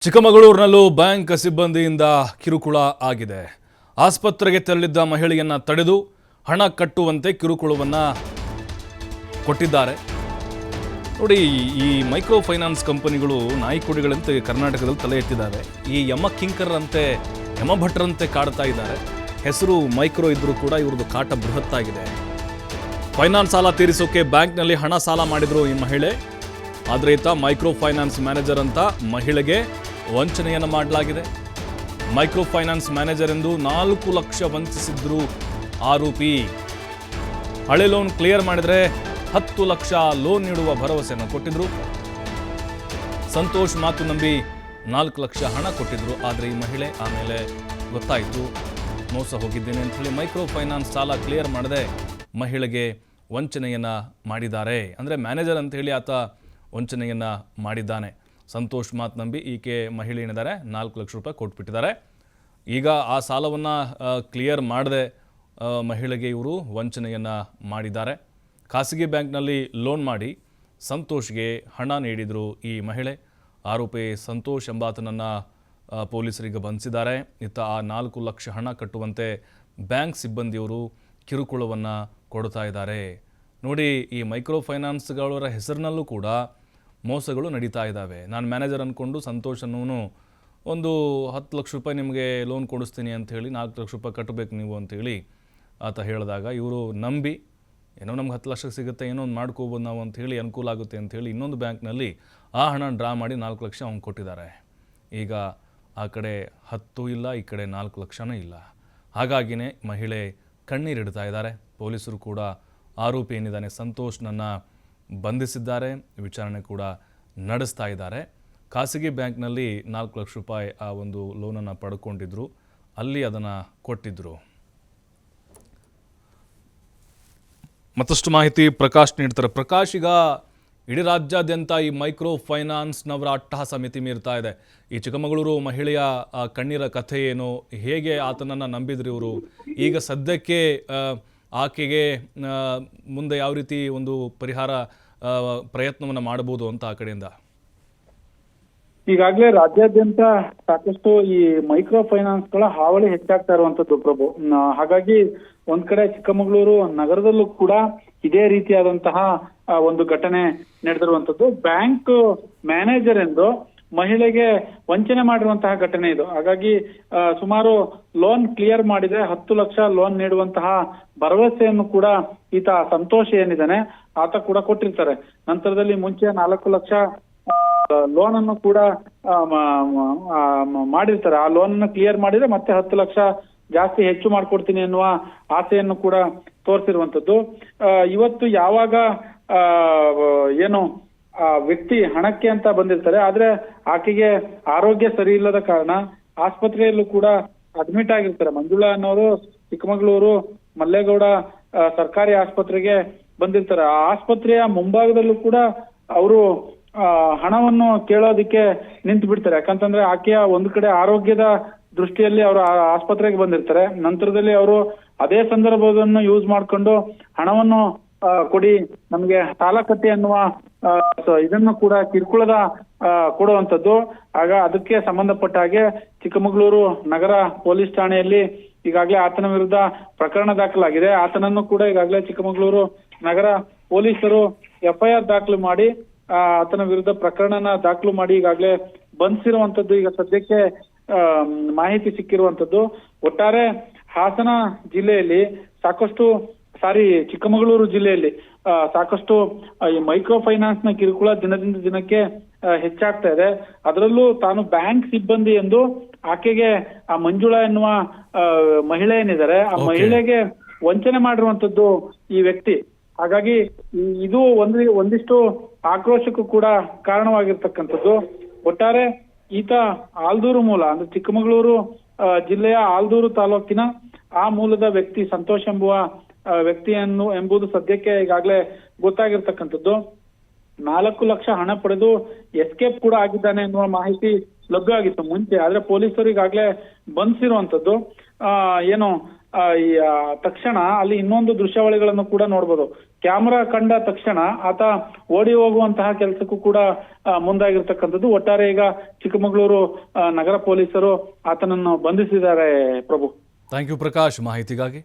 ಚಿಕ್ಕಮಗಳೂರಿನಲ್ಲೂ bank ಸಿಬ್ಬಂದಿಯಿಂದ ಕಿರುಕುಳ ಆಗಿದೆ. ಆಸ್ಪತ್ರೆಗೆ ತೆರಳಿದ್ದ ಮಹಿಳೆಯನ್ನ ತಡೆದು ಹಣ ಕಟ್ಟುವಂತೆ ಕಿರುಕುಳವನ್ನ ಕೊಟ್ಟಿದ್ದಾರೆ. ನೋಡಿ, ಈ ಮೈಕ್ರೋ ಫೈನಾನ್ಸ್ ಕಂಪನಿಗಳು ನಾಯಿಕುಡಿಗಳಂತೆ ಕರ್ನಾಟಕದಲ್ಲಿ ತಲೆ ಎತ್ತಿದ್ದಾರೆ. ಈ ಯಮ ಕಿಂಕರ್ರಂತೆ ಯಮಭಟ್ರಂತೆ ಕಾಡ್ತಾ ಇದ್ದಾರೆ. ಹೆಸರು ಮೈಕ್ರೋ ಇದ್ರೂ ಕೂಡ ಇವ್ರದ್ದು ಕಾಟ ಬೃಹತ್ತಾಗಿದೆ. ಫೈನಾನ್ಸ್ ಸಾಲ ತೀರಿಸೋಕೆ ಬ್ಯಾಂಕ್ನಲ್ಲಿ ಹಣ ಸಾಲ ಮಾಡಿದ್ರು ಈ ಮಹಿಳೆ. ಆದರೆ ಈತ ಮೈಕ್ರೋ ಫೈನಾನ್ಸ್ ಮ್ಯಾನೇಜರ್ ಅಂತ ಮಹಿಳೆಗೆ ವಂಚನೆಯನ್ನು ಮಾಡಲಾಗಿದೆ. ಮೈಕ್ರೋ ಫೈನಾನ್ಸ್ ಮ್ಯಾನೇಜರ್ ಎಂದು 4 ಲಕ್ಷ ವಂಚಿಸಿದ್ರು ಆರೋಪಿ. ಹಳೆ ಲೋನ್ ಕ್ಲಿಯರ್ ಮಾಡಿದರೆ 10 ಲಕ್ಷ ಲೋನ್ ನೀಡುವ ಭರವಸೆಯನ್ನು ಕೊಟ್ಟಿದ್ರು. ಸಂತೋಷ್ ಮಾತು ನಂಬಿ 4 ಲಕ್ಷ ಹಣ ಕೊಟ್ಟಿದ್ರು. ಆದರೆ ಈ ಮಹಿಳೆ ಆಮೇಲೆ ಗೊತ್ತಾಯಿತು ಮೋಸ ಹೋಗಿದ್ದೇನೆ ಅಂತ ಹೇಳಿ ಮೈಕ್ರೋ ಫೈನಾನ್ಸ್ ಸಾಲ ಕ್ಲಿಯರ್ ಮಾಡದೆ ಮಹಿಳೆಗೆ ವಂಚನೆಯನ್ನು ಮಾಡಿದ್ದಾರೆ. ಅಂದರೆ ಮ್ಯಾನೇಜರ್ ಅಂತ ಹೇಳಿ ಆತ ವಂಚನೆಯನ್ನು ಮಾಡಿದ್ದಾನೆ. ಸಂತೋಷ್ ಮಾತು ನಂಬಿ ಈಕೆ ಮಹಿಳೆ ಏನಿದ್ದಾರೆ 4 ಲಕ್ಷ ರೂಪಾಯಿ ಕೊಟ್ಬಿಟ್ಟಿದ್ದಾರೆ. ಈಗ ಆ ಸಾಲವನ್ನು ಕ್ಲಿಯರ್ ಮಾಡದೆ ಮಹಿಳೆಗೆ ಇವರು ವಂಚನೆಯನ್ನು ಮಾಡಿದ್ದಾರೆ. ಖಾಸಗಿ ಬ್ಯಾಂಕ್ನಲ್ಲಿ ಲೋನ್ ಮಾಡಿ ಸಂತೋಷ್ಗೆ ಹಣ ನೀಡಿದರು ಈ ಮಹಿಳೆ. ಆರೋಪಿ ಸಂತೋಷ್ ಎಂಬಾತನನ್ನು ಪೊಲೀಸರಿಗೆ ಬಂಧಿಸಿದ್ದಾರೆ. ಇತ್ತ ಆ 4 ಲಕ್ಷ ಹಣ ಕಟ್ಟುವಂತೆ ಬ್ಯಾಂಕ್ ಸಿಬ್ಬಂದಿಯವರು ಕಿರುಕುಳವನ್ನು ಕೊಡ್ತಾ ಇದ್ದಾರೆ. ನೋಡಿ, ಈ ಮೈಕ್ರೋ ಫೈನಾನ್ಸ್ಗಳವರ ಹೆಸರಿನಲ್ಲೂ ಕೂಡ ಮೋಸಗಳು ನಡೀತಾ ಇದ್ದಾವೆ. ನಾನು ಮ್ಯಾನೇಜರ್ ಅಂದ್ಕೊಂಡು ಸಂತೋಷ್ ಅನ್ನೋನು ಒಂದು 10 ಲಕ್ಷ ರೂಪಾಯಿ ನಿಮಗೆ ಲೋನ್ ಕೊಡಿಸ್ತೀನಿ ಅಂಥೇಳಿ 4 ಲಕ್ಷ ರೂಪಾಯಿ ಕಟ್ಟಬೇಕು ನೀವು ಅಂಥೇಳಿ ಆತ ಹೇಳಿದಾಗ ಇವರು ನಂಬಿ ಏನೋ ನಮ್ಗೆ 10 ಲಕ್ಷಕ್ಕೆ ಸಿಗುತ್ತೆ, ಏನೋ ಒಂದು ಮಾಡ್ಕೋಬೋದು ನಾವು ಅಂಥೇಳಿ ಅನುಕೂಲ ಆಗುತ್ತೆ ಅಂಥೇಳಿ ಇನ್ನೊಂದು ಬ್ಯಾಂಕ್ನಲ್ಲಿ ಆ ಹಣ ಡ್ರಾ ಮಾಡಿ 4 ಲಕ್ಷ ಅವ್ನು ಕೊಟ್ಟಿದ್ದಾರೆ. ಈಗ ಆ ಕಡೆ 10 ಇಲ್ಲ, ಈ ಕಡೆ 4 ಲಕ್ಷನೂ ಇಲ್ಲ. ಹಾಗಾಗಿನೇ ಮಹಿಳೆ ಕಣ್ಣೀರಿಡ್ತಾ ಇದ್ದಾರೆ. ಪೊಲೀಸರು ಕೂಡ ಆರೋಪಿ ಏನಿದ್ದಾನೆ ಸಂತೋಷ್ನನ್ನು ಬಂಧಿಸಿದ್ದಾರೆ. ವಿಚಾರಣೆ ಕೂಡ ನಡೆಸ್ತಾ ಇದ್ದಾರೆ. ಖಾಸಗಿ ಬ್ಯಾಂಕ್ನಲ್ಲಿ 4 ಲಕ್ಷ ರೂಪಾಯಿ ಆ ಒಂದು ಲೋನನ್ನು ಪಡ್ಕೊಂಡಿದ್ರು, ಅಲ್ಲಿ ಅದನ್ನು ಕೊಟ್ಟಿದ್ದರು. ಮತ್ತಷ್ಟು ಮಾಹಿತಿ ಪ್ರಕಾಶ್ ನೀಡ್ತಾರೆ. ಪ್ರಕಾಶ್, ಈಗ ಇಡೀ ರಾಜ್ಯಾದ್ಯಂತ ಈ ಮೈಕ್ರೋ ಫೈನಾನ್ಸ್ನವರ ಅಟ್ಟಹಾಸ ಮಿತಿ ಮೀರ್ತಾ ಇದೆ. ಈ ಚಿಕ್ಕಮಗಳೂರು ಮಹಿಳೆಯ ಕಣ್ಣೀರ ಕಥೆ ಏನು, ಹೇಗೆ ಆತನನ್ನು ನಂಬಿದ್ರು ಇವರು, ಈಗ ಸದ್ಯಕ್ಕೆ ಆಕೆಗೆ ಮುಂದೆ ಯಾವ ರೀತಿ ಒಂದು ಪರಿಹಾರ ಪ್ರಯತ್ನವನ್ನು ಮಾಡಬಹುದು ಅಂತ ಆ ಕಡೆಯಿಂದ? ಈಗಾಗಲೇ ರಾಜ್ಯಾದ್ಯಂತ ಸಾಕಷ್ಟು ಈ ಮೈಕ್ರೋ ಫೈನಾನ್ಸ್ಗಳ ಹಾವಳಿ ಹೆಚ್ಚಾಗ್ತಾ ಇರುವಂತದ್ದು ಪ್ರಭು. ಹಾಗಾಗಿ ಒಂದ್ ಕಡೆ ಚಿಕ್ಕಮಗಳೂರು ನಗರದಲ್ಲೂ ಕೂಡ ಇದೇ ರೀತಿಯಾದಂತಹ ಒಂದು ಘಟನೆ ನಡೆದಿರುವಂತದ್ದು. ಬ್ಯಾಂಕ್ ಮ್ಯಾನೇಜರ್ ಎಂದು ಮಹಿಳೆಗೆ ವಂಚನೆ ಮಾಡಿರುವಂತಹ ಘಟನೆ ಇದು. ಹಾಗಾಗಿ ಸುಮಾರು ಲೋನ್ ಕ್ಲಿಯರ್ ಮಾಡಿದ್ರೆ 10 ಲಕ್ಷ ಲೋನ್ ನೀಡುವಂತಹ ಭರವಸೆಯನ್ನು ಕೂಡ ಈತ ಸಂತೋಷ್ ಏನಿದ್ದಾನೆ ಆತ ಕೂಡ ಕೊಟ್ಟಿರ್ತಾರೆ. ನಂತರದಲ್ಲಿ ಮುಂಚೆ 4 ಲಕ್ಷ ಲೋನ್ ಅನ್ನು ಕೂಡ ಮಾಡಿರ್ತಾರೆ. ಆ ಲೋನ್ ಅನ್ನು ಕ್ಲಿಯರ್ ಮಾಡಿದ್ರೆ ಮತ್ತೆ 10 ಲಕ್ಷ ಜಾಸ್ತಿ ಹೆಚ್ಚು ಮಾಡ್ಕೊಡ್ತೀನಿ ಎನ್ನುವ ಆಸೆಯನ್ನು ಕೂಡ ತೋರಿಸಿರುವಂತದ್ದು. ಇವತ್ತು ಯಾವಾಗ ಏನು ವ್ಯಕ್ತಿ ಹಣಕ್ಕೆ ಅಂತ ಬಂದಿರ್ತಾರೆ, ಆದ್ರೆ ಆಕೆಗೆ ಆರೋಗ್ಯ ಸರಿ ಇಲ್ಲದ ಕಾರಣ ಆಸ್ಪತ್ರೆಯಲ್ಲೂ ಕೂಡ ಅಡ್ಮಿಟ್ ಆಗಿರ್ತಾರೆ. ಮಂಜುಳಾ ಅನ್ನೋರು ಚಿಕ್ಕಮಗಳೂರು ಮಲ್ಲೇಗೌಡ ಸರ್ಕಾರಿ ಆಸ್ಪತ್ರೆಗೆ ಬಂದಿರ್ತಾರೆ. ಆ ಆಸ್ಪತ್ರೆಯ ಮುಂಭಾಗದಲ್ಲೂ ಕೂಡ ಅವರು ಹಣವನ್ನು ಕೇಳೋದಿಕ್ಕೆ ನಿಂತು ಬಿಡ್ತಾರೆ. ಯಾಕಂತಂದ್ರೆ ಆಕೆಯ ಒಂದು ಕಡೆ ಆರೋಗ್ಯದ ದೃಷ್ಟಿಯಲ್ಲಿ ಅವರು ಆಸ್ಪತ್ರೆಗೆ ಬಂದಿರ್ತಾರೆ. ನಂತರದಲ್ಲಿ ಅವರು ಅದೇ ಸಂದರ್ಭವನ್ನು ಯೂಸ್ ಮಾಡ್ಕೊಂಡು ಹಣವನ್ನು ಕೊಡಿ, ನಮ್ಗೆ ಸಾಲ ಕಟ್ಟಿ ಅನ್ನುವ ಇದನ್ನು ಕೂಡ ಕಿರುಕುಳದ ಕೊಡುವಂಥದ್ದು. ಆಗ ಅದಕ್ಕೆ ಸಂಬಂಧಪಟ್ಟ ಹಾಗೆ ಚಿಕ್ಕಮಗಳೂರು ನಗರ ಪೊಲೀಸ್ ಠಾಣೆಯಲ್ಲಿ ಈಗಾಗಲೇ ಆತನ ವಿರುದ್ಧ ಪ್ರಕರಣ ದಾಖಲಾಗಿದೆ. ಆತನನ್ನು ಕೂಡ ಈಗಾಗಲೇ ಚಿಕ್ಕಮಗಳೂರು ನಗರ ಪೊಲೀಸರು FIR ದಾಖಲು ಮಾಡಿ ಆತನ ವಿರುದ್ಧ ಪ್ರಕರಣನ ದಾಖಲು ಮಾಡಿ ಈಗಾಗಲೇ ಬಂಧಿಸಿರುವಂತದ್ದು. ಈಗ ಸದ್ಯಕ್ಕೆ ಮಾಹಿತಿ ಸಿಕ್ಕಿರುವಂತದ್ದು. ಒಟ್ಟಾರೆ ಹಾಸನ ಜಿಲ್ಲೆಯಲ್ಲಿ ಚಿಕ್ಕಮಗಳೂರು ಜಿಲ್ಲೆಯಲ್ಲಿ ಸಾಕಷ್ಟು ಈ ಮೈಕ್ರೋ ಫೈನಾನ್ಸ್ ನ ಕಿರುಕುಳ ದಿನದಿಂದ ದಿನಕ್ಕೆ ಹೆಚ್ಚಾಗ್ತಾ ಇದೆ. ಅದರಲ್ಲೂ ತಾನು ಬ್ಯಾಂಕ್ ಸಿಬ್ಬಂದಿ ಎಂದು ಆಕೆಗೆ ಆ ಮಂಜುಳಾ ಎನ್ನುವ ಮಹಿಳೆ ಏನಿದ್ದಾರೆ ಆ ಮಹಿಳೆಗೆ ವಂಚನೆ ಮಾಡಿರುವಂತದ್ದು ಈ ವ್ಯಕ್ತಿ. ಹಾಗಾಗಿ ಇದು ಒಂದಿಷ್ಟು ಆಕ್ರೋಶಕ್ಕೂ ಕೂಡ ಕಾರಣವಾಗಿರ್ತಕ್ಕಂಥದ್ದು. ಒಟ್ಟಾರೆ ಈತ ಆಲ್ದೂರು ಮೂಲ, ಅಂದ್ರೆ ಚಿಕ್ಕಮಗಳೂರು ಜಿಲ್ಲೆಯ ಆಲ್ದೂರು ತಾಲೂಕಿನ ಆ ಮೂಲದ ವ್ಯಕ್ತಿ ಸಂತೋಷ್ ಎಂಬುವ ಎಂಬುದು ಸದ್ಯಕ್ಕೆ ಈಗಾಗಲೇ ಗೊತ್ತಾಗಿರ್ತಕ್ಕಂಥದ್ದು. 4 ಲಕ್ಷ ಹಣ ಪಡೆದು ಎಸ್ಕೇಪ್ ಕೂಡ ಆಗಿದ್ದಾನೆ ಎನ್ನುವ ಮಾಹಿತಿ ಲಭ್ಯ ಆಗಿತ್ತು ಮುಂಚೆ. ಆದ್ರೆ ಪೊಲೀಸರು ಈಗಾಗಲೇ ಬಂಧಿಸಿರುವಂತದ್ದು. ಏನು ತಕ್ಷಣ ಅಲ್ಲಿ ಇನ್ನೊಂದು ದೃಶ್ಯಾವಳಿಗಳನ್ನು ಕೂಡ ನೋಡ್ಬೋದು. ಕ್ಯಾಮೆರಾ ಕಂಡ ತಕ್ಷಣ ಆತ ಓಡಿ ಹೋಗುವಂತಹ ಕೆಲಸಕ್ಕೂ ಕೂಡ ಮುಂದಾಗಿರ್ತಕ್ಕಂಥದ್ದು. ಒಟ್ಟಾರೆ ಈಗ ಚಿಕ್ಕಮಗಳೂರು ನಗರ ಪೊಲೀಸರು ಆತನನ್ನು ಬಂಧಿಸಿದ್ದಾರೆ. ಪ್ರಭು, ಥ್ಯಾಂಕ್ ಯು ಪ್ರಕಾಶ್ ಮಾಹಿತಿಗಾಗಿ.